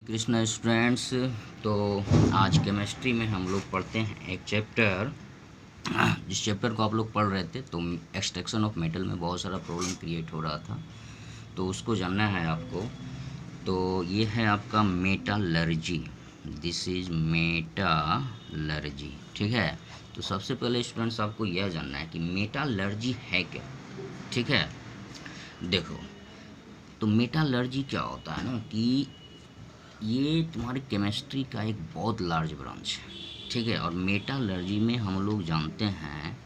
Krishna students. तो आज chemistry में हम लोग पढ़ते हैं एक चैप्टर। जिस चैप्टर को आप लोग पढ़ रहे थे तो एक्सट्रैक्शन ऑफ मेटल में बहुत सारा प्रॉब्लम क्रिएट हो रहा था, तो उसको जानना है आपको। तो ये है आपका मेटालर्जी। दिस इज़ मेटालर्जी, ठीक है। तो सबसे पहले स्टूडेंट्स आपको यह जानना है कि मेटालर्जी है क्या, ठीक है। देखो, तो मेटालर्जी क्या होता है ना कि ये तुम्हारी केमिस्ट्री का एक बहुत लार्ज ब्रांच है, ठीक है। और मेटालर्जी में हम लोग जानते हैं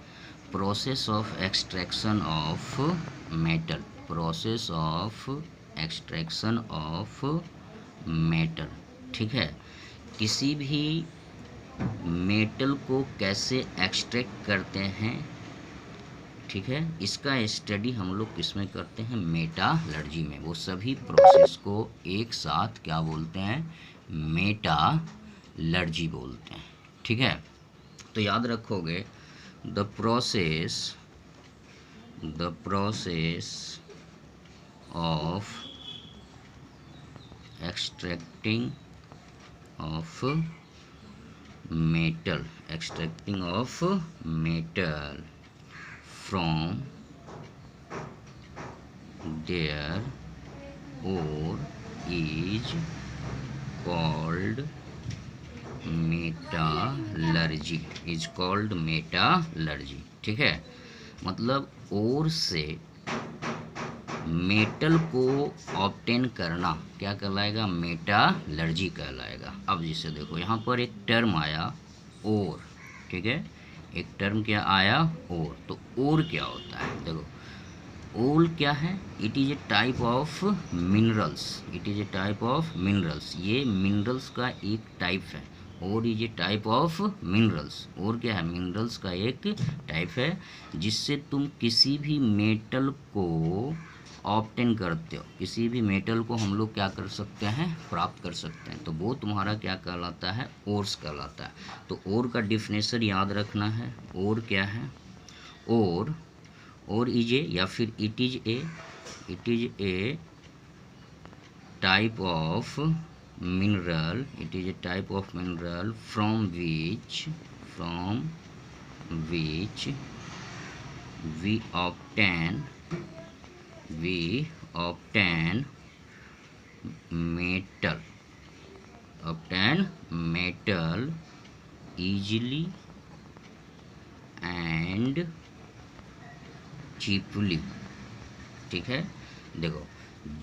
process of extraction of metal, process of extraction of metal, ठीक है। किसी भी मेटल को कैसे एक्सट्रैक्ट करते हैं, ठीक है। इसका स्टडी हम लोग किसमें करते हैं, मेटालर्जी में। वो सभी प्रोसेस को एक साथ क्या बोलते हैं, मेटालर्जी बोलते हैं, ठीक है। तो याद रखोगे, the process of extracting of metal, extracting of metal from their ore is called metallurgy, is called metallurgy, ठीक है। मतलब ओर से मेटल को ऑब्टेन करना क्या कहलाएगा, मेटालर्जी कहलाएगा। अब जिसे देखो यहाँ पर एक टर्म आया ओर, ठीक है। एक टर्म क्या आया, ओर। तो ओर क्या होता है, देखो ओर क्या है, it is a type of minerals, it is a type of minerals. ये मिनरल्स का एक टाइप है। और is a type of minerals, और क्या है, मिनरल्स का एक टाइप है जिससे तुम किसी भी मेटल को ऑब्टेन करते हो। किसी भी मेटल को हम लोग क्या कर सकते हैं, प्राप्त कर सकते हैं। तो वो तुम्हारा क्या कहलाता है, ओर्स कहलाता है। तो ओर का डिफिनेशन याद रखना है। ओर क्या है, और इज ए या फिर it is A type of mineral, it is A type of mineral from which we obtain metal easily and cheaply, ठीक है। देखो,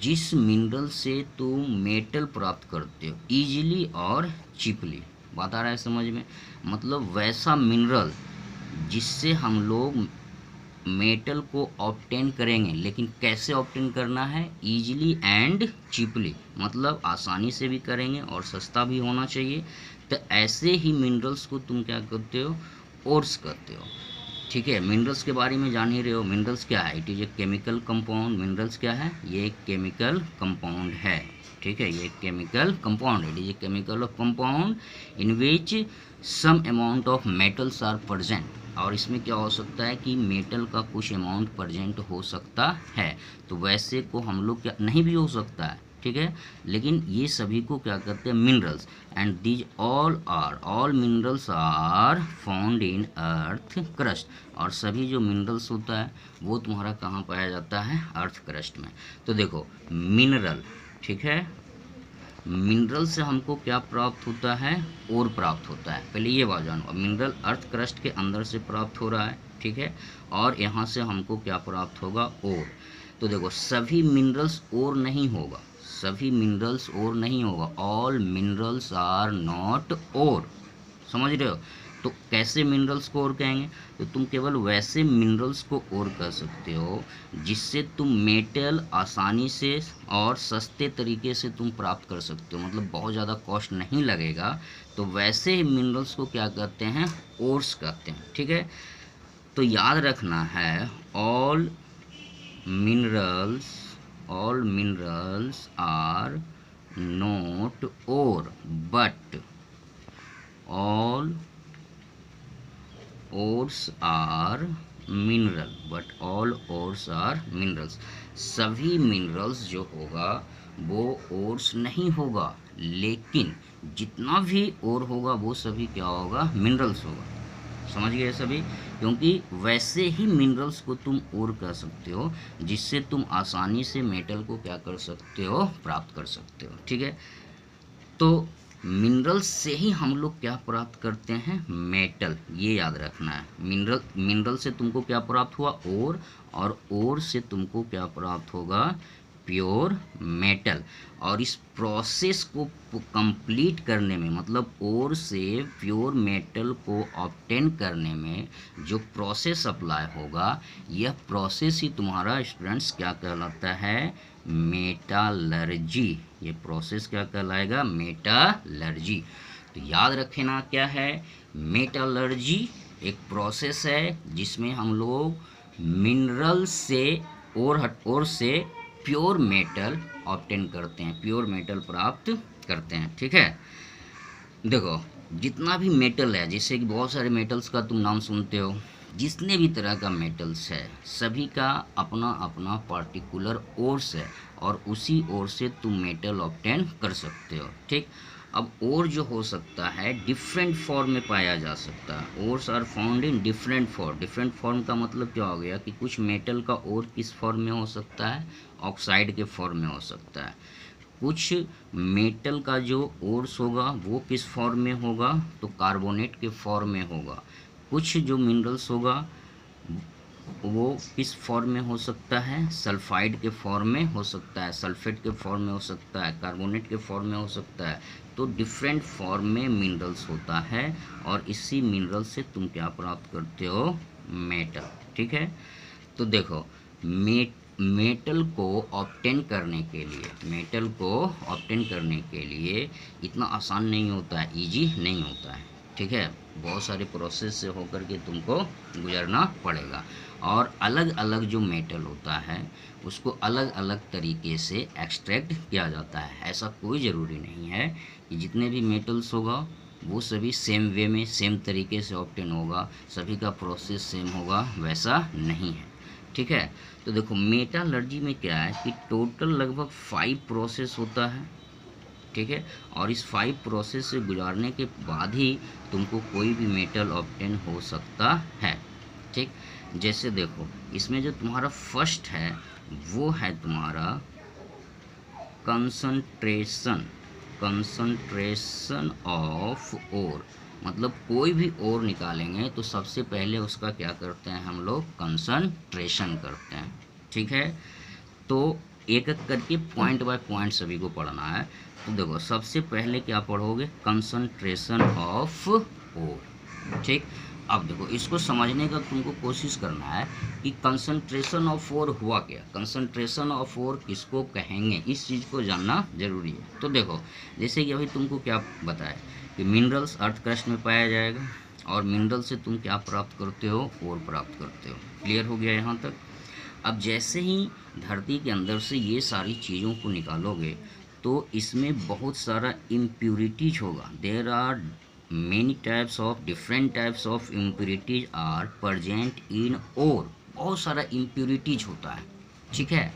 जिस मिनरल से तुम मेटल प्राप्त करते हो इजीली और चीपली, बात आ रहा है समझ में। मतलब वैसा मिनरल जिससे हम लोग मेटल को ऑब्टेन करेंगे, लेकिन कैसे ऑब्टेन करना है, ईजिली एंड चीपली, मतलब आसानी से भी करेंगे और सस्ता भी होना चाहिए। तो ऐसे ही मिनरल्स को तुम क्या करते हो, ओर्स करते हो, ठीक है। मिनरल्स के बारे में जान ही रहे हो। मिनरल्स क्या है, it is a chemical compound. Minerals क्या है, ये एक केमिकल कंपाउंड है, ठीक है। ये chemical compound, it is a chemical of compound in which some amount of metals are present. और इसमें क्या हो सकता है कि मेटल का कुछ अमाउंट प्रेजेंट हो सकता है। तो वैसे को हम लोग क्या नहीं भी हो सकता है, ठीक है। लेकिन ये सभी को क्या करते हैं, minerals. And these all minerals are found in earth crust. और सभी जो मिनरल्स होता है वो तुम्हारा कहाँ पाया जाता है, अर्थ क्रस्ट में। तो देखो मिनरल, ठीक है। मिनरल से हमको क्या प्राप्त होता है, ओर प्राप्त होता है। पहले ये बात जानो, मिनरल अर्थ क्रस्ट के अंदर से प्राप्त हो रहा है, ठीक है। और यहाँ से हमको क्या प्राप्त होगा, ओर। तो देखो सभी मिनरल्स ओर नहीं होगा, सभी मिनरल्स ओर नहीं होगा। ऑल मिनरल्स आर नॉट ओर, समझ रहे हो। तो कैसे मिनरल्स को और कहेंगे, तो तुम केवल वैसे मिनरल्स को और कर सकते हो जिससे तुम मेटल आसानी से और सस्ते तरीके से तुम प्राप्त कर सकते हो, मतलब बहुत ज़्यादा कॉस्ट नहीं लगेगा। तो वैसे मिनरल्स को क्या कहते हैं, ओर्स कहते हैं, ठीक है। तो याद रखना है, all minerals are not ore, but all ores are mineral, but all ores are minerals। सभी मिनरल्स जो होगा वो ओर्स नहीं होगा, लेकिन जितना भी ओर होगा वो सभी क्या होगा, मिनरल्स होगा। समझ गए सभी? क्योंकि वैसे ही मिनरल्स को तुम ओर कह सकते हो जिससे तुम आसानी से मेटल को क्या कर सकते हो, प्राप्त कर सकते हो। ठीक है, तो मिनरल से ही हम लोग क्या प्राप्त करते हैं, मेटल। ये याद रखना है। मिनरल से तुमको क्या प्राप्त हुआ, ओर, और ओर से तुमको क्या प्राप्त होगा, प्योर मेटल। और इस प्रोसेस को कंप्लीट करने में, मतलब ओर से प्योर मेटल को ऑब्टेन करने में जो प्रोसेस अप्लाई होगा, यह प्रोसेस ही तुम्हारा स्टूडेंट्स क्या कहलाता है, मेटालर्जी। ये प्रोसेस क्या कहलाएगा, मेटालर्जी। तो याद रखना क्या है, मेटालर्जी एक प्रोसेस है जिसमें हम लोग मिनरल से और से प्योर मेटल ऑब्टेन करते हैं, प्योर मेटल प्राप्त करते हैं। ठीक है, देखो जितना भी मेटल है, जैसे कि बहुत सारे मेटल्स का तुम नाम सुनते हो, जितने भी तरह का मेटल्स है सभी का अपना अपना पार्टिकुलर ओर्स है, और उसी ओर से तुम मेटल ऑब्टेन कर सकते हो। ठीक, अब ओर जो हो सकता है डिफरेंट फॉर्म में पाया जा सकता है। Ores are found in different form. Different form का मतलब क्या हो गया कि कुछ मेटल का ओर किस फॉर्म में हो सकता है, ऑक्साइड के फॉर्म में हो सकता है। कुछ मेटल का जो ओर्स होगा वो किस फॉर्म में होगा, तो कार्बोनेट के फॉर्म में होगा। कुछ जो मिनरल्स होगा वो किस फॉर्म में हो सकता है, सल्फाइड के फॉर्म में हो सकता है, सल्फेट के फॉर्म में हो सकता है, कार्बोनेट के फॉर्म में हो सकता है। तो डिफरेंट फॉर्म में मिनरल्स होता है, और इसी मिनरल से तुम क्या प्राप्त करते हो, मेटल। ठीक है, तो देखो मेटल को ऑब्टेन करने के लिए, मेटल को ऑब्टेन करने के लिए इतना आसान नहीं होता है, इजी नहीं होता है। ठीक है, बहुत सारे प्रोसेस से होकर के तुमको गुजरना पड़ेगा, और अलग अलग जो मेटल होता है उसको अलग अलग तरीके से एक्सट्रैक्ट किया जाता है। ऐसा कोई ज़रूरी नहीं है कि जितने भी मेटल्स होगा वो सभी सेम वे में, सेम तरीके से ऑब्टेन होगा, सभी का प्रोसेस सेम होगा, वैसा नहीं है। ठीक है, तो देखो मेटालर्जी में क्या है कि टोटल लगभग 5 प्रोसेस होता है। ठीक है, और इस 5 प्रोसेस से गुजारने के बाद ही तुमको कोई भी मेटल ऑब्टेन हो सकता है। ठीक, जैसे देखो इसमें जो तुम्हारा फर्स्ट है वो है तुम्हारा कंसंट्रेशन ऑफ ओर। मतलब कोई भी ओर निकालेंगे तो सबसे पहले उसका क्या करते हैं हम लोग, कंसंट्रेशन करते हैं। ठीक है, तो एक एक करके पॉइंट बाय पॉइंट सभी को पढ़ना है। तो देखो सबसे पहले क्या पढ़ोगे, कंसंट्रेशन ऑफ ओर। ठीक, अब देखो इसको समझने का तुमको कोशिश करना है कि कंसंट्रेशन ऑफ ओर हुआ क्या, कंसंट्रेशन ऑफ ओर किसको कहेंगे, इस चीज़ को जानना जरूरी है। तो देखो जैसे कि अभी तुमको क्या बताया कि मिनरल्स अर्थ क्रस्ट में पाया जाएगा, और मिनरल से तुम क्या प्राप्त करते हो, ओर प्राप्त करते हो। क्लियर हो गया यहाँ तक? अब जैसे ही धरती के अंदर से ये सारी चीज़ों को निकालोगे तो इसमें बहुत सारा इम्प्यूरिटीज होगा। There are many types of different types of impurities are present in ore. बहुत सारा इम्प्यूरिटीज होता है। ठीक है,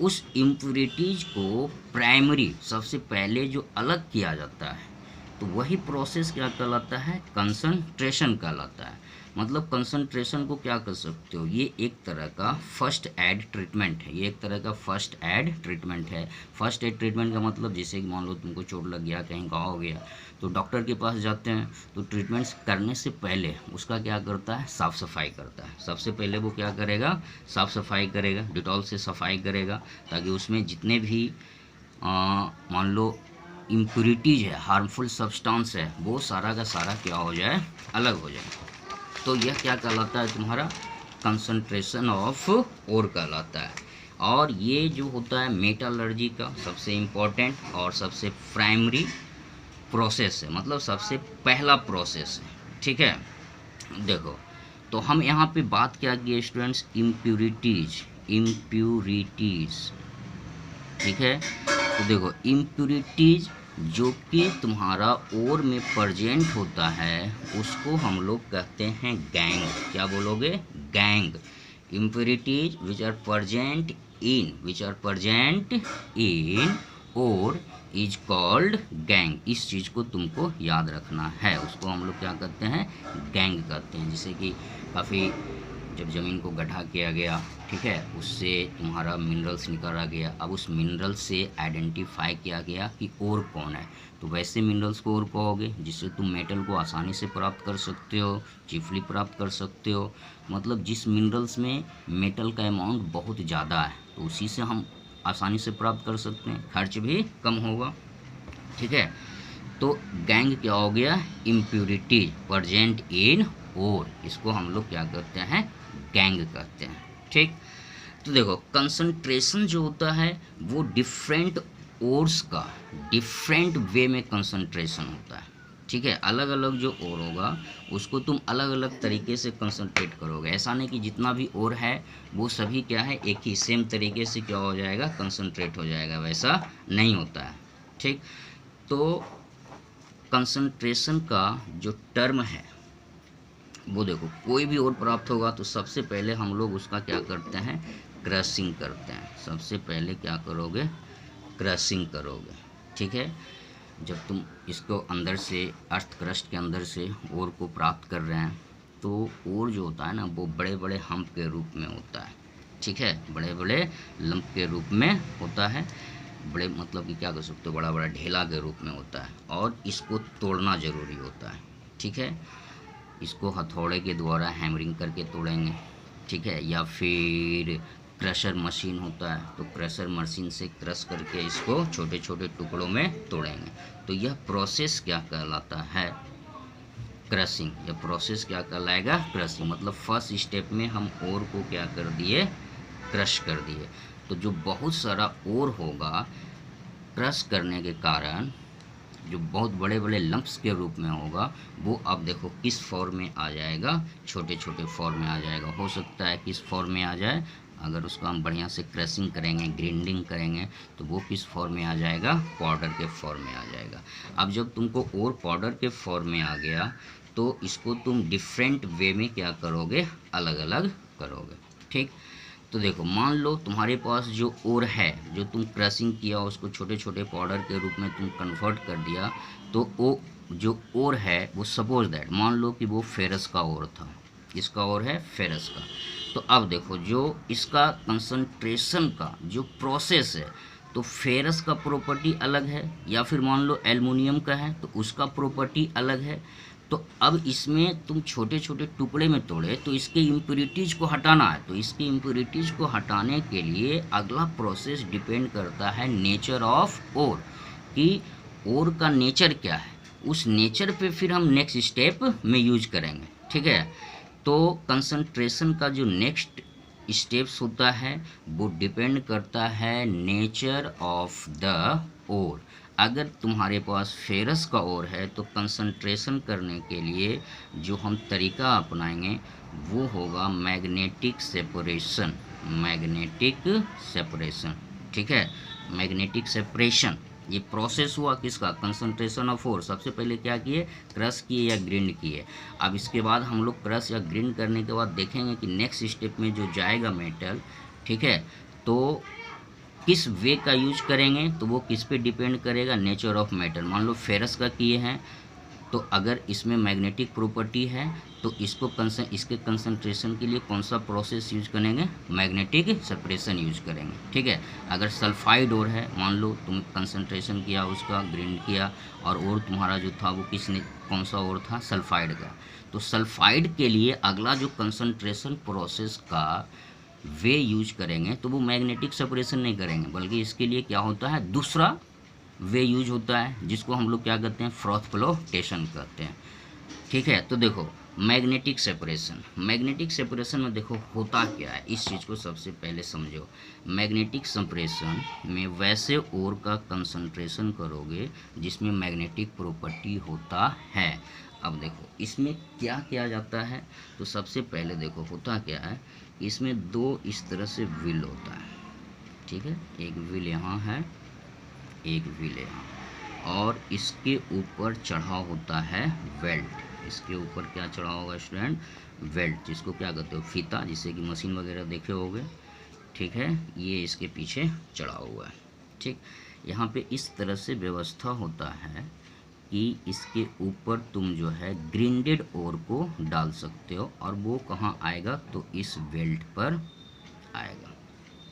उस इम्प्यूरिटीज को प्राइमरी सबसे पहले जो अलग किया जाता है तो वही प्रोसेस क्या कहलाता है, कंसंट्रेशन कहलाता है। मतलब कंसंट्रेशन को क्या कर सकते हो, ये एक तरह का फर्स्ट एड ट्रीटमेंट है। ये एक तरह का फर्स्ट एड ट्रीटमेंट है। फर्स्ट एड ट्रीटमेंट का मतलब जैसे कि मान लो तुमको चोट लग गया, कहीं घाव हो गया, तो डॉक्टर के पास जाते हैं तो ट्रीटमेंट्स करने से पहले उसका क्या करता है, साफ़ सफाई करता है। सबसे पहले वो क्या करेगा, साफ़ सफाई करेगा, डिटॉल से सफाई करेगा, ताकि उसमें जितने भी मान लो इम्प्यूरिटीज है, हार्मफुल सब्सटेंस है, वो सारा का सारा क्या हो जाए, अलग हो जाए। तो यह क्या कहलाता है तुम्हारा, कंसंट्रेशन ऑफ ओर कहलाता है। और ये जो होता है मेटालर्जी का सबसे इम्पोर्टेंट और सबसे प्राइमरी प्रोसेस है, मतलब सबसे पहला प्रोसेस है। ठीक है, देखो तो हम यहाँ पे बात क्या किए स्टूडेंट्स, इम्प्यूरिटीज। ठीक है, तो देखो इम्प्यूरिटीज जो कि तुम्हारा ओर में प्रेजेंट होता है उसको हम लोग कहते हैं गैंग। क्या बोलोगे, gangue. Impurities which are present in ore is called gangue. इस चीज़ को तुमको याद रखना है, उसको हम लोग क्या कहते हैं, गैंग कहते हैं। जैसे कि काफ़ी जब ज़मीन को गड्ढा किया गया, ठीक है, उससे तुम्हारा मिनरल्स निकाला गया, अब उस मिनरल से आइडेंटिफाई किया गया कि ओर कौन है, तो वैसे मिनरल्स को ओर कहोगे जिससे तुम मेटल को आसानी से प्राप्त कर सकते हो, चीफली प्राप्त कर सकते हो। मतलब जिस मिनरल्स में मेटल का अमाउंट बहुत ज़्यादा है तो उसी से हम आसानी से प्राप्त कर सकते हैं, खर्च भी कम होगा, ठीक है। तो गैंग क्या हो गया, इम्प्यूरिटी प्रेजेंट इन ओर, इसको हम लोग क्या कहते हैं, गैंग कहते हैं, ठीक। तो देखो कंसंट्रेशन जो होता है वो डिफरेंट ओर्स का डिफरेंट वे में कंसंट्रेशन होता है, ठीक है। अलग अलग जो ओर होगा उसको तुम अलग अलग तरीके से कंसंट्रेट करोगे। ऐसा नहीं कि जितना भी ओर है वो सभी क्या है एक ही सेम तरीके से क्या हो जाएगा, कंसंट्रेट हो जाएगा, वैसा नहीं होता है, ठीक। तो कंसंट्रेशन का जो टर्म है वो देखो, कोई भी ओर प्राप्त होगा तो सबसे पहले हम लोग उसका क्या करते हैं, क्रशिंग करते हैं। सबसे पहले क्या करोगे, क्रशिंग करोगे, ठीक है। जब तुम इसको अंदर से अर्थ क्रस्ट के अंदर से ओर को प्राप्त कर रहे हैं तो ओर जो होता है ना वो बड़े बड़े हम्प के रूप में होता है, ठीक है, बड़े बड़े लंप के रूप में होता है, बड़े मतलब कि क्या कर सकते हो, बड़ा बड़ा ढेला के रूप में होता है, और इसको तोड़ना ज़रूरी होता है, ठीक है। इसको हथौड़े के द्वारा हैमरिंग करके तोड़ेंगे, ठीक है, या फिर क्रशर मशीन होता है तो क्रशर मशीन से क्रश करके इसको छोटे छोटे टुकड़ों में तोड़ेंगे। तो यह प्रोसेस क्या कहलाता है, क्रशिंग। यह प्रोसेस क्या कहलाएगा, क्रशिंग। मतलब फर्स्ट स्टेप में हम ओर को क्या कर दिए, क्रश कर दिए। तो जो बहुत सारा ओर होगा क्रश करने के कारण जो बहुत बड़े बड़े लंप्स के रूप में होगा वो अब देखो किस फॉर्म में आ जाएगा, छोटे छोटे फॉर्म में आ जाएगा। हो सकता है किस फॉर्म में आ जाए, अगर उसको हम बढ़िया से क्रशिंग करेंगे, ग्राइंडिंग करेंगे तो वो किस फॉर्म में आ जाएगा, पाउडर के फॉर्म में आ जाएगा। अब जब तुमको और पाउडर के फॉर्म में आ गया तो इसको तुम डिफरेंट वे में क्या करोगे, अलग अलग करोगे, ठीक। तो देखो मान लो तुम्हारे पास जो ओर है, जो तुम क्रशिंग किया उसको छोटे छोटे पाउडर के रूप में तुम कन्वर्ट कर दिया, तो वो जो ओर है वो सपोज दैट मान लो कि वो फेरस का ओर था, इसका ओर है फेरस का। तो अब देखो जो इसका कंसंट्रेशन का जो प्रोसेस है, तो फेरस का प्रॉपर्टी अलग है, या फिर मान लो एल्युमिनियम का है तो उसका प्रॉपर्टी अलग है। तो अब इसमें तुम छोटे छोटे टुकड़े में तोड़े तो इसके इम्प्योरिटीज़ को हटाना है, तो इसके इम्प्योरिटीज़ को हटाने के लिए अगला प्रोसेस डिपेंड करता है नेचर ऑफ ओर, कि ओर का नेचर क्या है, उस नेचर पे फिर हम नेक्स्ट स्टेप में यूज करेंगे, ठीक है। तो कंसंट्रेशन का जो नेक्स्ट स्टेप्स होता है वो डिपेंड करता है नेचर ऑफ द ओर। अगर तुम्हारे पास फेरस का ओर है तो कंसंट्रेशन करने के लिए जो हम तरीका अपनाएंगे वो होगा मैग्नेटिक सेपरेशन, मैग्नेटिक सेपरेशन, ठीक है, मैग्नेटिक सेपरेशन। ये प्रोसेस हुआ किसका, कंसंट्रेशन ऑफ ओर। सबसे पहले क्या किए, क्रश किए या ग्रिंड किए। अब इसके बाद हम लोग क्रश या ग्रिंड करने के बाद देखेंगे कि नेक्स्ट स्टेप में जो जाएगा मेटल, ठीक है, तो किस वे का यूज करेंगे, तो वो किस पे डिपेंड करेगा, नेचर ऑफ मेटल। मान लो फेरस का किए हैं तो अगर इसमें मैग्नेटिक प्रॉपर्टी है तो इसको इसके कंसंट्रेशन के लिए कौन सा प्रोसेस यूज करेंगे, मैग्नेटिक सेपरेशन यूज करेंगे, ठीक है। अगर सल्फाइड ओर है, मान लो तुम कंसंट्रेशन किया उसका, ग्राइंड किया, और ओर तुम्हारा जो था वो किसने, कौन सा ओर था, सल्फाइड का। तो सल्फाइड के लिए अगला जो कंसंट्रेशन प्रोसेस का वे यूज करेंगे तो वो मैग्नेटिक सेपरेशन नहीं करेंगे, बल्कि इसके लिए क्या होता है, दूसरा वे यूज होता है जिसको हम लोग क्या कहते हैं, फ्रॉथ फ्लोटेशन कहते हैं, ठीक है। तो देखो मैग्नेटिक सेपरेशन, मैग्नेटिक सेपरेशन में देखो होता क्या है, इस चीज़ को सबसे पहले समझो। मैग्नेटिक सेपरेशन में वैसे ओर का कंसंट्रेशन करोगे जिसमें मैग्नेटिक प्रॉपर्टी होता है। अब देखो इसमें क्या किया जाता है, तो सबसे पहले देखो होता क्या है, इसमें दो इस तरह से व्हील होता है, ठीक है, एक व्हील यहाँ है, एक व्हील यहाँ, और इसके ऊपर चढ़ा होता है वेल्ट। इसके ऊपर क्या चढ़ा होगा स्टूडेंट, वेल्ट, जिसको क्या कहते हो, फीता, जिससे कि मशीन वगैरह देखे होगे, ठीक है, ये इसके पीछे चढ़ा हुआ है, ठीक। यहाँ पे इस तरह से व्यवस्था होता है कि इसके ऊपर तुम जो है ग्रिंडेड ओर को डाल सकते हो, और वो कहाँ आएगा, तो इस बेल्ट पर आएगा,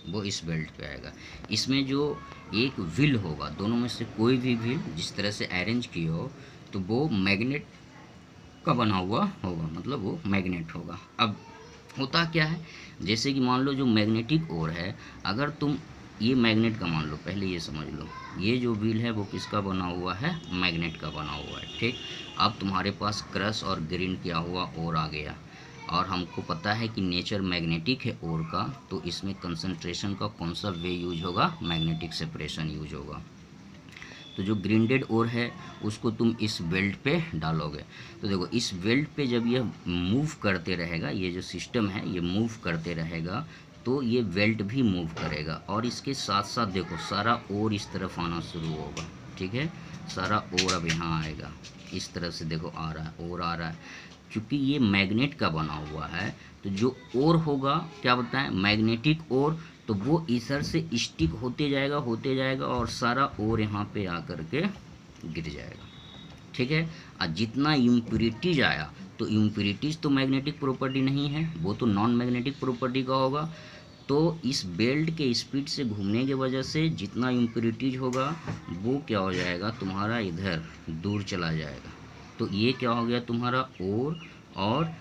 वो इस बेल्ट पे आएगा। इसमें जो एक व्हील होगा, दोनों में से कोई भी व्हील जिस तरह से अरेंज किए हो तो वो मैग्नेट का बना हुआ होगा, मतलब वो मैग्नेट होगा। अब होता क्या है, जैसे कि मान लो जो मैग्नेटिक ओर है, अगर तुम ये मैग्नेट का मान लो, पहले ये समझ लो, ये जो व्हील है वो किसका बना हुआ है, मैग्नेट का बना हुआ है, ठीक। अब तुम्हारे पास क्रश और ग्रिंड किया हुआ ओर आ गया, और हमको पता है कि नेचर मैग्नेटिक है ओर का, तो इसमें कंसंट्रेशन का कौन सा वे यूज होगा, मैग्नेटिक सेपरेशन यूज होगा। तो जो ग्रिंडेड ओर है उसको तुम इस बेल्ट पे डालोगे, तो देखो इस बेल्ट पे जब ये मूव करते रहेगा, ये जो सिस्टम है ये मूव करते रहेगा, तो ये बेल्ट भी मूव करेगा, और इसके साथ साथ देखो सारा ओर इस तरफ आना शुरू होगा, ठीक है। सारा ओर अब यहाँ आएगा, इस तरह से देखो आ रहा है, ओर आ रहा है, क्योंकि ये मैग्नेट का बना हुआ है। तो जो ओर होगा, क्या बताएं, मैग्नेटिक ओर, तो वो इधर से स्टिक होते जाएगा और सारा ओर यहाँ पे आकर के गिर जाएगा, ठीक है। और जितना इम्प्यूरिटीज आया, तो इम्प्यूरिटीज तो मैग्नेटिक प्रॉपर्टी नहीं है, वो तो नॉन मैग्नेटिक प्रॉपर्टी का होगा। तो इस बेल्ट के स्पीड से घूमने की वजह से जितना इम्प्यूरिटीज होगा वो क्या हो जाएगा, तुम्हारा इधर दूर चला जाएगा। तो ये क्या हो गया तुम्हारा ओर, और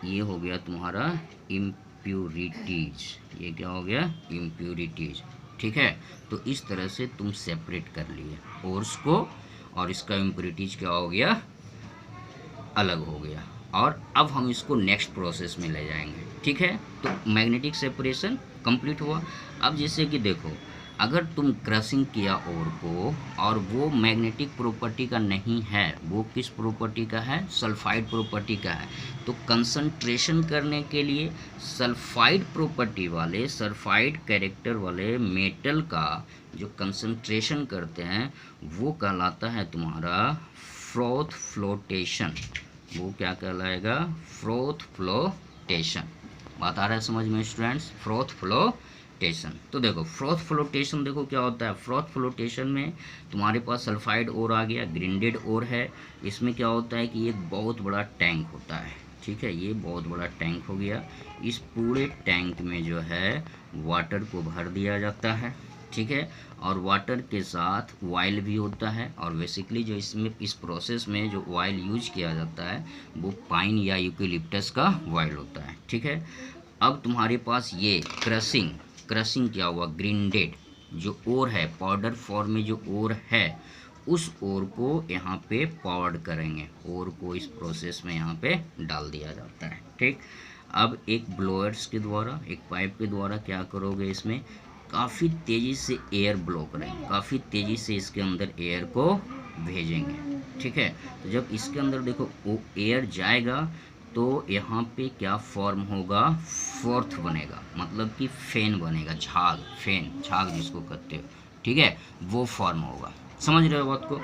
ये हो गया तुम्हारा इम्प्यूरिटीज, ये क्या हो गया, इम्प्यूरिटीज, ठीक है। तो इस तरह से तुम सेपरेट कर लिए ओर्स को, और इसका इम्प्यूरिटीज क्या हो गया, अलग हो गया। और अब हम इसको नेक्स्ट प्रोसेस में ले जाएंगे, ठीक है। तो मैग्नेटिक सेपरेशन कंप्लीट हुआ। अब जैसे कि देखो, अगर तुम क्रशिंग किया ओर को, और वो मैग्नेटिक प्रॉपर्टी का नहीं है, वो किस प्रॉपर्टी का है, सल्फाइड प्रॉपर्टी का है, तो कंसंट्रेशन करने के लिए सल्फाइड प्रॉपर्टी वाले, सल्फाइड कैरेक्टर वाले मेटल का जो कंसंट्रेशन करते हैं वो कहलाता है तुम्हारा फ्रोथ फ्लोटेशन। वो क्या कहलाएगा, फ्रोथ फ्लोटेशन। बात आ रहा है समझ में स्टूडेंट्स, फ्रोथ फ्लोटेशन। तो देखो फ्रोथ फ्लोटेशन, देखो क्या होता है, फ्रोथ फ्लोटेशन में तुम्हारे पास सल्फाइड ओर आ गया, ग्रिंडेड ओर है। इसमें क्या होता है कि एक बहुत बड़ा टैंक होता है, ठीक है, ये बहुत बड़ा टैंक हो गया। इस पूरे टैंक में जो है वाटर को भर दिया जाता है, ठीक है, और वाटर के साथ ऑयल भी होता है। और बेसिकली जो इसमें इस प्रोसेस में जो ऑयल यूज किया जाता है वो पाइन या यूकेलिप्टस का ऑयल होता है, ठीक है। अब तुम्हारे पास ये क्रशिंग क्या हुआ, ग्रिंडेड जो ओर है, पाउडर फॉर्म में जो ओर है, उस ओर को यहाँ पे पाउडर करेंगे, ओर को इस प्रोसेस में यहाँ पे डाल दिया जाता है, ठीक। अब एक ब्लोअर्स के द्वारा, एक पाइप के द्वारा क्या करोगे, इसमें काफ़ी तेज़ी से एयर ब्लो करेंगे, काफ़ी तेज़ी से इसके अंदर एयर को भेजेंगे, ठीक है। तो जब इसके अंदर देखो वो एयर जाएगा तो यहाँ पे क्या फॉर्म होगा, फोर्थ बनेगा, मतलब कि फैन बनेगा, झाग जिसको कहते हो, ठीक है, वो फॉर्म होगा। समझ रहे हो बात को।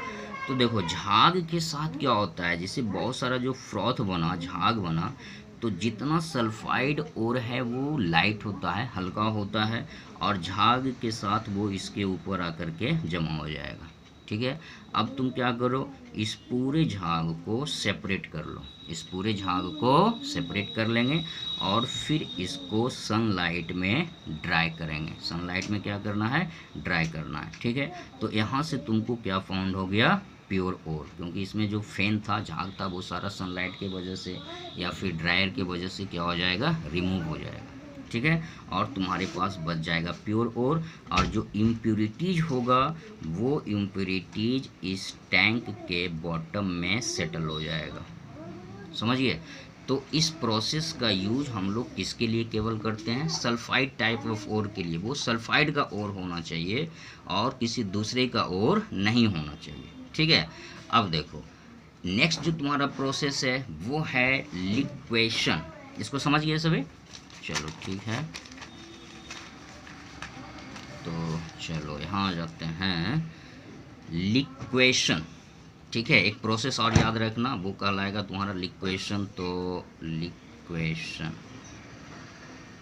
तो देखो झाग के साथ क्या होता है, जैसे बहुत सारा जो फ्रॉथ बना, झाग बना, तो जितना सल्फाइड ओर है वो लाइट होता है, हल्का होता है, और झाग के साथ वो इसके ऊपर आकर के जमा हो जाएगा, ठीक है। अब तुम क्या करो, इस पूरे झाग को सेपरेट कर लो, इस पूरे झाग को सेपरेट कर लेंगे, और फिर इसको सनलाइट में ड्राई करेंगे। सनलाइट में क्या करना है, ड्राई करना है, ठीक है। तो यहाँ से तुमको क्या फाउंड हो गया, प्योर ओर, क्योंकि इसमें जो फैन था, झाग था, वो सारा सनलाइट की वजह से या फिर ड्रायर की वजह से क्या हो जाएगा, रिमूव हो जाएगा, ठीक है। और तुम्हारे पास बच जाएगा प्योर ओर, और जो इम्प्यूरिटीज होगा वो इम्प्यूरिटीज इस टैंक के बॉटम में सेटल हो जाएगा, समझिए। तो इस प्रोसेस का यूज हम लोग किसके लिए केवल करते हैं, सल्फाइड टाइप ऑफ ओर के लिए। वो सल्फाइड का ओर होना चाहिए और किसी दूसरे का ओर नहीं होना चाहिए, ठीक है। अब देखो नेक्स्ट जो तुम्हारा प्रोसेस है वो है लिक्वेशन। इसको समझ गए सभी, चलो ठीक है। तो चलो यहाँ आ जाते हैं, लिक्वेशन, ठीक है। एक प्रोसेस और याद रखना, वो कहलाएगा तुम्हारा लिक्वेशन। तो लिक्वेशन,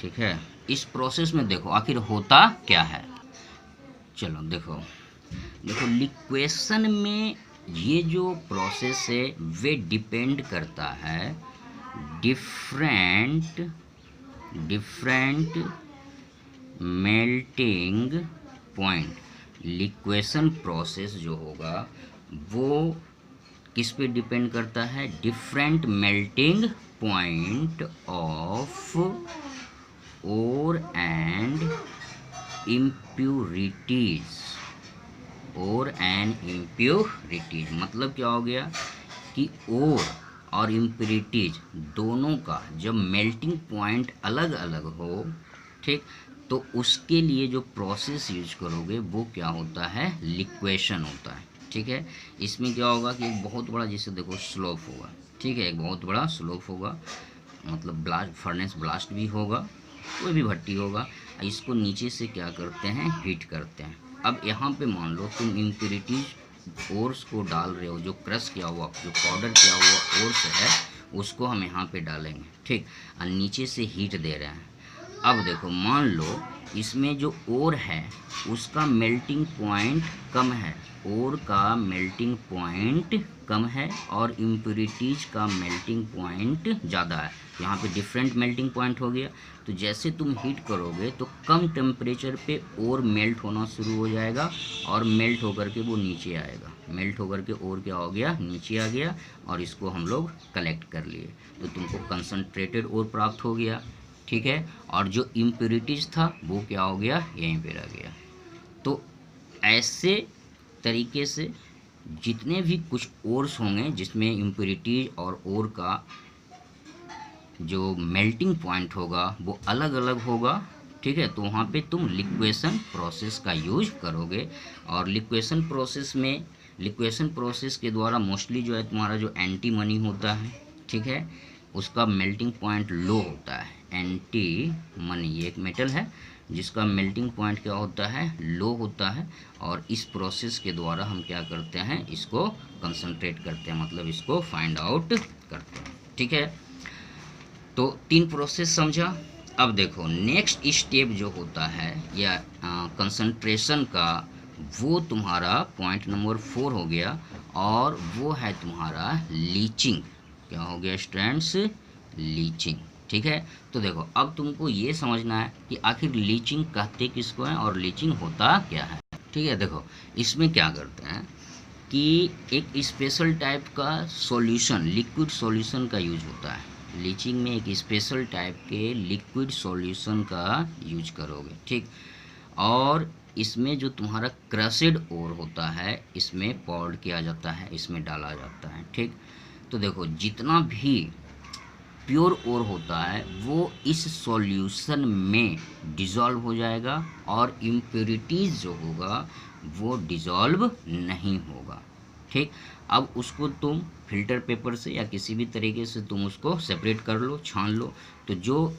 ठीक है। इस प्रोसेस में देखो आखिर होता क्या है, चलो देखो देखो लिक्वेशन में ये जो प्रोसेस है वे डिपेंड करता है different melting point. Liquation process जो होगा वो किस पे डिपेंड करता है? Different melting point of ore and impurities. मतलब क्या हो गया कि ओर और इम्प्यूरिटीज दोनों का जब मेल्टिंग पॉइंट अलग अलग हो, ठीक, तो उसके लिए जो प्रोसेस यूज करोगे वो क्या होता है? लिक्वेशन होता है। ठीक है, इसमें क्या होगा कि एक बहुत बड़ा, जैसे देखो स्लोप होगा, ठीक है, एक बहुत बड़ा स्लोप होगा, मतलब ब्लास्ट, फर्नेस ब्लास्ट भी होगा, कोई भी भट्टी होगा, इसको नीचे से क्या करते हैं? हीट करते हैं। अब यहाँ पे मान लो तुम इम्प्यूरिटीज ओर्स को डाल रहे हो, जो क्रश किया हुआ, जो पाउडर किया हुआ ओर्स है उसको हम यहाँ पे डालेंगे, ठीक, और नीचे से हीट दे रहे हैं। अब देखो मान लो इसमें जो ओर है उसका मेल्टिंग पॉइंट कम है, ओर का मेल्टिंग पॉइंट कम है और इम्प्यूरिटीज का मेल्टिंग पॉइंट ज़्यादा है। यहाँ पे डिफरेंट मेल्टिंग पॉइंट हो गया, तो जैसे तुम हीट करोगे तो कम टेम्परेचर पे ओर मेल्ट होना शुरू हो जाएगा और मेल्ट होकर के वो नीचे आएगा, मेल्ट होकर के ओर क्या हो गया? नीचे आ गया, और इसको हम लोग कलेक्ट कर लिए, तो तुमको कंसनट्रेटेड ओर प्राप्त हो गया। ठीक है, और जो इम्प्यूरिटीज था वो क्या हो गया? यहीं पे रह गया। तो ऐसे तरीके से जितने भी कुछ ओर्स होंगे जिसमें इम्प्यूरिटीज और ओर का जो मेल्टिंग पॉइंट होगा वो अलग अलग होगा, ठीक है, तो वहाँ पे तुम लिक्वेशन प्रोसेस का यूज करोगे। और लिक्वेशन प्रोसेस के द्वारा मोस्टली जो है तुम्हारा जो एंटीमनी होता है, ठीक है, उसका मेल्टिंग पॉइंट लो होता है। एंटीमनी ये एक मेटल है जिसका मेल्टिंग पॉइंट क्या होता है? लो होता है, और इस प्रोसेस के द्वारा हम क्या करते हैं? इसको कंसंट्रेट करते हैं, मतलब इसको फाइंड आउट करते हैं। ठीक है, तो 3 प्रोसेस समझा। अब देखो नेक्स्ट स्टेप जो होता है या कंसंट्रेशन का, वो तुम्हारा पॉइंट नंबर 4 हो गया, और वो है तुम्हारा लीचिंग। क्या हो गया स्टूडेंट्स? लीचिंग। ठीक है, तो देखो अब तुमको ये समझना है कि आखिर लीचिंग कहते किसको है और लीचिंग होता क्या है। ठीक है, देखो इसमें क्या करते हैं कि एक स्पेशल टाइप का सॉल्यूशन, लिक्विड सॉल्यूशन का यूज होता है। लीचिंग में एक स्पेशल टाइप के लिक्विड सॉल्यूशन का यूज करोगे, ठीक, और इसमें जो तुम्हारा क्रशेड ओर होता है इसमें पाउडर किया जाता है, इसमें डाला जाता है। ठीक, तो देखो जितना भी प्योर ओर होता है वो इस सॉल्यूशन में डिज़ोल्व हो जाएगा, और इम्प्यूरिटीज़ जो होगा वो डिज़ोल्व नहीं होगा। ठीक, अब उसको तुम फिल्टर पेपर से या किसी भी तरीके से तुम उसको सेपरेट कर लो, छान लो, तो जो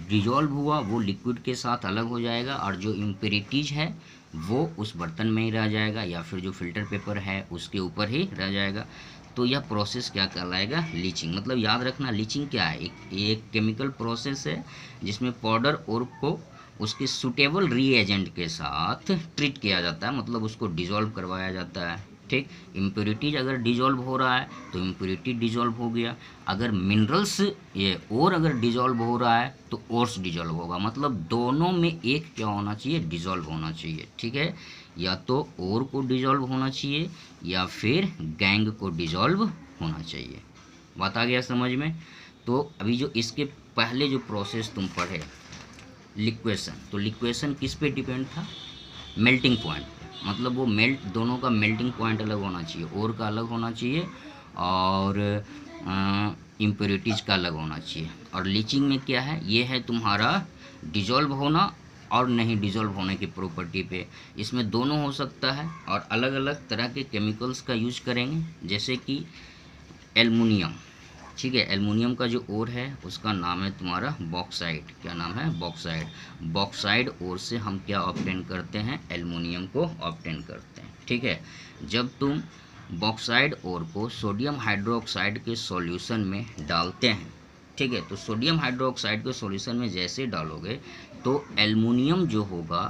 डिज़ोल्व हुआ वो लिक्विड के साथ अलग हो जाएगा, और जो इम्प्यूरिटीज है वो उस बर्तन में ही रह जाएगा, या फिर जो फिल्टर पेपर है उसके ऊपर ही रह जाएगा। तो यह प्रोसेस क्या कहलाएगा? लीचिंग। मतलब याद रखना लीचिंग क्या है? एक केमिकल प्रोसेस है जिसमें पाउडर और को उसके सूटेबल रीएजेंट के साथ ट्रीट किया जाता है, मतलब उसको डिज़ोल्व करवाया जाता है। ठीक, इम्प्यूरिटीज अगर डिज़ोल्व हो रहा है तो इम्प्यूरिटी डिज़ोल्व हो गया, अगर मिनरल्स ये और अगर डिज़ोल्व हो रहा है तो ओर्स डिज़ोल्व होगा, मतलब दोनों में एक क्या होना चाहिए? डिज़ोल्व होना चाहिए। ठीक है, या तो ओर को डिज़ोल्व होना चाहिए या फिर गैंग को डिज़ोल्व होना चाहिए। बात आ गया समझ में? तो अभी जो इसके पहले जो प्रोसेस तुम पढ़े लिक्वेशन, तो लिक्वेशन किस पे डिपेंड था? मेल्टिंग पॉइंट, मतलब वो मेल्ट, दोनों का मेल्टिंग पॉइंट अलग होना चाहिए, ओर का अलग होना चाहिए और इम्प्यूरिटीज का अलग होना चाहिए। और लीचिंग में क्या है? ये है तुम्हारा डिज़ोल्व होना और नहीं डिज़ोल्व होने की प्रॉपर्टी पे, इसमें दोनों हो सकता है, और अलग अलग तरह के केमिकल्स का यूज करेंगे, जैसे कि एल्युमिनियम। ठीक है, एल्युमिनियम का जो ओर है उसका नाम है तुम्हारा बॉक्साइड। क्या नाम है? बॉक्साइड। बॉक्साइड ओर से हम क्या ऑब्टेन करते हैं? एल्युमिनियम को ऑब्टेन करते हैं। ठीक है, जब तुम बॉक्साइड ओर को सोडियम हाइड्रोक्साइड के सॉल्यूशन में डालते हैं, ठीक है, तो सोडियम हाइड्रोक्साइड के सॉल्यूशन में जैसे डालोगे तो एल्युमिनियम जो होगा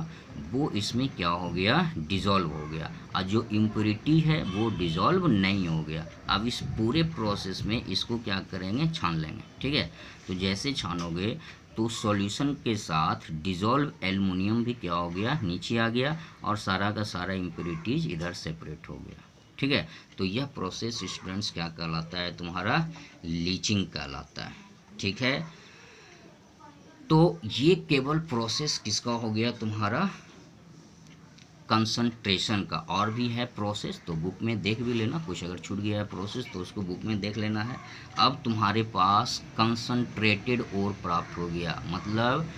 वो इसमें क्या हो गया, डिज़ोल्व हो गया, और जो इम्प्योरिटी है वो डिज़ोल्व नहीं हो गया। अब इस पूरे प्रोसेस में इसको क्या करेंगे, छान लेंगे। ठीक है, तो जैसे छानोगे तो सॉल्यूशन के साथ डिज़ोल्व एल्युमिनियम भी क्या हो गया, नीचे आ गया, और सारा का सारा इम्प्योरिटीज इधर सेपरेट हो गया। ठीक है, तो यह प्रोसेस स्टूडेंट्स क्या कहलाता है, तुम्हारा लीचिंग कहलाता है। ठीक है, तो ये केवल प्रोसेस किसका हो गया, तुम्हारा कंसंट्रेशन का। और भी है प्रोसेस, तो बुक में देख भी लेना, कुछ अगर छूट गया है प्रोसेस तो उसको बुक में देख लेना है। अब तुम्हारे पास कंसंट्रेटेड ओर प्राप्त हो गया, मतलब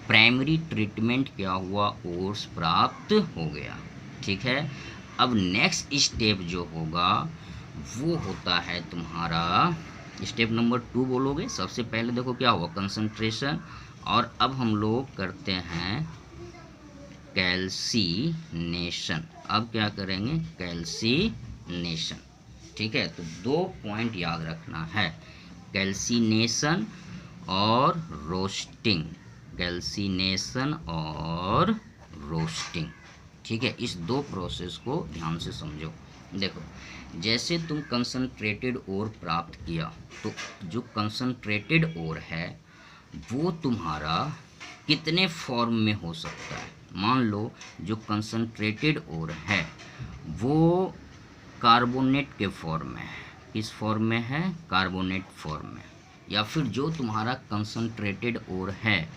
प्राइमरी ट्रीटमेंट क्या हुआ, ओर्स प्राप्त हो गया। ठीक है, अब नेक्स्ट स्टेप जो होगा वो होता है तुम्हारा स्टेप नंबर 2 बोलोगे। सबसे पहले देखो क्या हुआ, कंसंट्रेशन, और अब हम लोग करते हैं कैल्सीनेशन। अब क्या करेंगे, कैल्सीनेशन। ठीक है, तो 2 पॉइंट याद रखना है, कैल्सीनेशन और रोस्टिंग, कैल्सीनेशन और रोस्टिंग। ठीक है, इस 2 प्रोसेस को ध्यान से समझो। देखो, जैसे तुम कंसंट्रेटेड ओर प्राप्त किया, तो जो कंसंट्रेटेड ओर है वो तुम्हारा कितने फॉर्म में हो सकता है। मान लो जो कंसंट्रेटेड ओर है वो कार्बोनेट के फॉर्म में है। किस फॉर्म में है, कार्बोनेट फॉर्म में। या फिर जो तुम्हारा कंसंट्रेटेड ओर है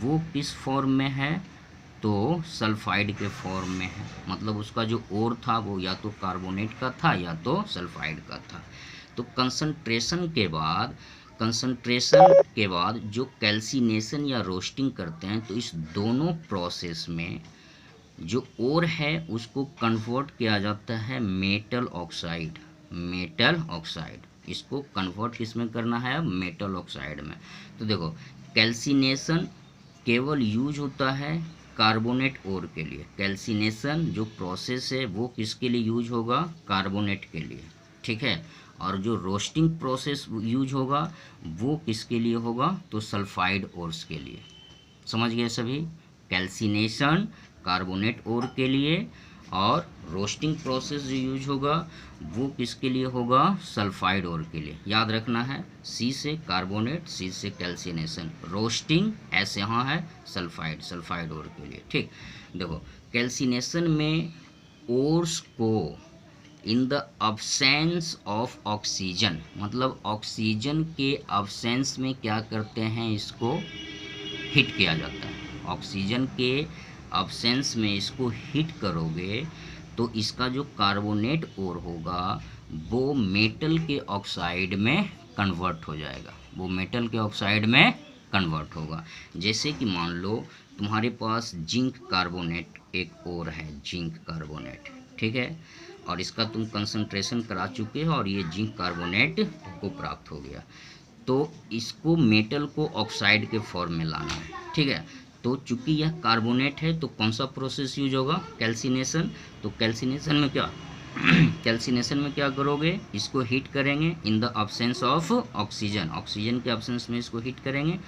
वो किस फॉर्म में है, तो सल्फाइड के फॉर्म में है। मतलब उसका जो ओर था वो या तो कार्बोनेट का था या तो सल्फाइड का था। तो कंसंट्रेशन के बाद जो कैल्सीनेशन या रोस्टिंग करते हैं, तो इस दोनों प्रोसेस में जो ओर है उसको कन्वर्ट किया जाता है मेटल ऑक्साइड, मेटल ऑक्साइड। इसको कन्वर्ट किस में करना है, अब मेटल ऑक्साइड में। तो देखो, कैल्सीनेशन केवल यूज होता है कार्बोनेट ओर के लिए। कैल्सीनेशन जो प्रोसेस है वो किसके लिए यूज होगा, कार्बोनेट के लिए। ठीक है, और जो रोस्टिंग प्रोसेस यूज होगा वो किसके लिए होगा, तो सल्फाइड ओर्स के लिए। समझ गए सभी, कैल्सीनेशन कार्बोनेट ओर के लिए, और रोस्टिंग प्रोसेस जो यूज होगा वो किसके लिए होगा, सल्फाइड ओर के लिए। याद रखना है, सी से कार्बोनेट, सी से कैल्सीनेशन, रोस्टिंग एस यहाँ है सल्फाइड, सल्फाइड ओर के लिए। ठीक, देखो कैल्सीनेशन में ओर्स को in the absence of oxygen, मतलब ऑक्सीजन के अब्सेंस में क्या करते हैं, इसको हीट किया जाता है। ऑक्सीजन के अब्सेंस में इसको हीट करोगे तो इसका जो कार्बोनेट ओर होगा वो मेटल के ऑक्साइड में कन्वर्ट हो जाएगा, वो मेटल के ऑक्साइड में कन्वर्ट होगा। जैसे कि मान लो तुम्हारे पास जिंक कार्बोनेट एक और है, जिंक कार्बोनेट। ठीक है, और इसका तुम कंसंट्रेशन करा चुके हो और ये जिंक कार्बोनेट को प्राप्त हो गया, तो इसको मेटल को ऑक्साइड के फॉर्म में लाना है। ठीक है, तो चूंकि यह कार्बोनेट है तो कौन सा प्रोसेस यूज होगा, कैल्सीनेशन। तो कैल्सीनेशन में क्या कैल्सीनेशन में क्या करोगे, इसको हीट करेंगे in the absence of oxygen, oxygen के अब्सेंस में इसको हीट करेंगे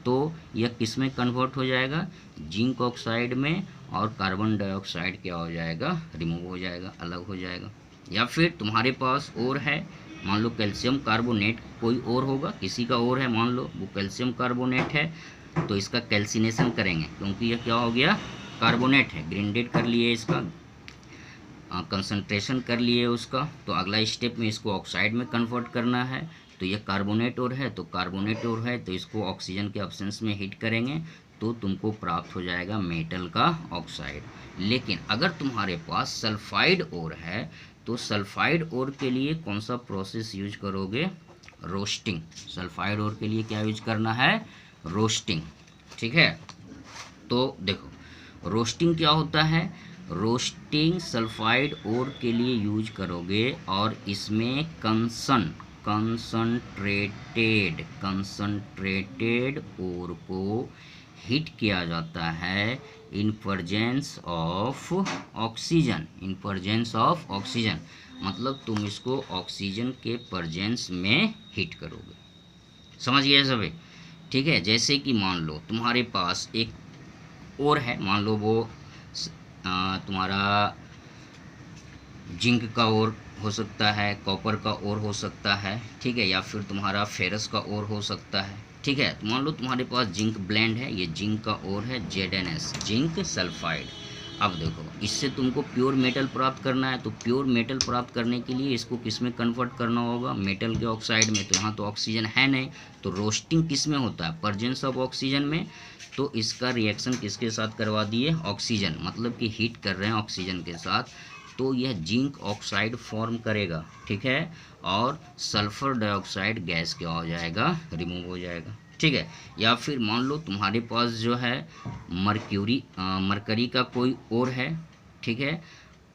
तो यह किस में कन्वर्ट हो जाएगा, जिंक ऑक्साइड में, और कार्बन डाइऑक्साइड क्या हो जाएगा, रिमूव हो जाएगा, अलग हो जाएगा। या फिर तुम्हारे पास और है, मान लो कैल्शियम कार्बोनेट, कोई और होगा, किसी का और है, मान लो वो कैल्शियम कार्बोनेट है, तो इसका कैल्सीनेशन करेंगे क्योंकि यह क्या हो गया, कार्बोनेट है, ग्राइंडेड कर लिए इसका, कंसंट्रेशन कर लिए उसका। तो अगला स्टेप में इसको ऑक्साइड में कन्वर्ट करना है, तो यह कार्बोनेट और है, तो कार्बोनेट और है तो इसको ऑक्सीजन के एब्सेंस में हीट करेंगे तो तुमको प्राप्त हो जाएगा मेटल का ऑक्साइड। लेकिन अगर तुम्हारे पास सल्फाइड ओर है तो सल्फाइड ओर के लिए कौन सा प्रोसेस यूज करोगे, रोस्टिंग। सल्फाइड ओर के लिए क्या यूज करना है, रोस्टिंग। ठीक है, तो देखो रोस्टिंग क्या होता है, रोस्टिंग सल्फाइड ओर के लिए यूज करोगे और इसमें कंसंट्रेटेड ओर को हीट किया जाता है in presence of oxygen, in presence of oxygen, मतलब तुम इसको ऑक्सीजन के प्रेजेंस में हीट करोगे। समझ गए सभी। ठीक है, जैसे कि मान लो तुम्हारे पास एक ओर है, मान लो वो तुम्हारा जिंक का ओर हो सकता है, कॉपर का ओर हो सकता है, ठीक है, या फिर तुम्हारा फेरस का ओर हो सकता है, ठीक है। तो मान लो तुम्हारे पास जिंक ब्लेंड है, ये जिंक का ओर है ZnS, जिंक सल्फाइड। अब देखो इससे तुमको प्योर मेटल प्राप्त करना है, तो प्योर मेटल प्राप्त करने के लिए इसको किस में कन्वर्ट करना होगा, मेटल के ऑक्साइड में। तो यहाँ तो ऑक्सीजन है नहीं, तो रोस्टिंग किस में होता है, प्रेजेंस ऑफ ऑक्सीजन में। तो इसका रिएक्शन किसके साथ करवा दिए, ऑक्सीजन, मतलब कि हीट कर रहे हैं ऑक्सीजन के साथ, तो यह जिंक ऑक्साइड फॉर्म करेगा, ठीक है, और सल्फर डाइऑक्साइड गैस क्या हो जाएगा, रिमूव हो जाएगा, ठीक है। या फिर मान लो तुम्हारे पास जो है मरकरी का कोई और है, ठीक है,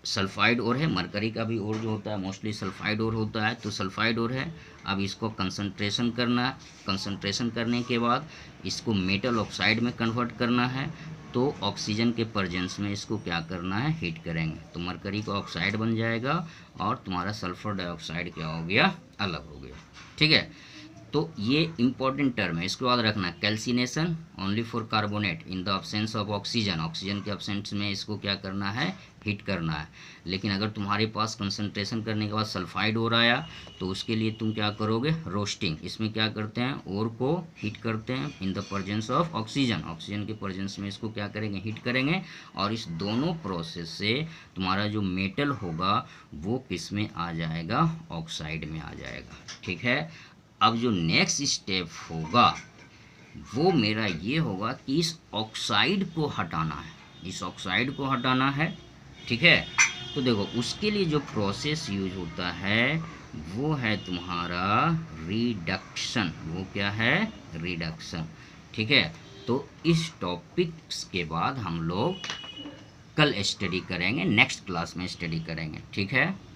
सल्फाइड और है, मरकरी का भी और जो होता है मोस्टली सल्फाइड और होता है, तो सल्फाइड और है। अब इसको कंसंट्रेशन करना है, कंसंट्रेशन करने के बाद इसको मेटल ऑक्साइड में कन्वर्ट करना है, तो ऑक्सीजन के प्रेजेंस में इसको क्या करना है, हीट करेंगे, तो मरकरी का ऑक्साइड बन जाएगा और तुम्हारा सल्फर डाइऑक्साइड क्या हो गया, अलग हो गया, ठीक है। तो ये इंपॉर्टेंट टर्म है, इसके बाद रखना calcination only for carbonate in the absence of oxygen, oxygen के अब्सेंस में इसको क्या करना है, हीट करना है। लेकिन अगर तुम्हारे पास कंसंट्रेशन करने के बाद सल्फाइड और आया, तो उसके लिए तुम क्या करोगे, रोस्टिंग। इसमें क्या करते हैं, ओर को हीट करते हैं in the presence of oxygen, oxygen के प्रेजेंस में इसको क्या करेंगे, हीट करेंगे, और इस दोनों प्रोसेस से तुम्हारा जो मेटल होगा वो किस में आ जाएगा, ऑक्साइड में आ जाएगा, ठीक है। अब जो नेक्स्ट स्टेप होगा वो मेरा ये होगा कि इस ऑक्साइड को हटाना है, इस ऑक्साइड को हटाना है, ठीक है। तो देखो उसके लिए जो प्रोसेस यूज होता है वो है तुम्हारा रिडक्शन, वो क्या है, रिडक्शन, ठीक है। तो इस टॉपिक्स के बाद हम लोग कल स्टडी करेंगे, नेक्स्ट क्लास में स्टडी करेंगे, ठीक है।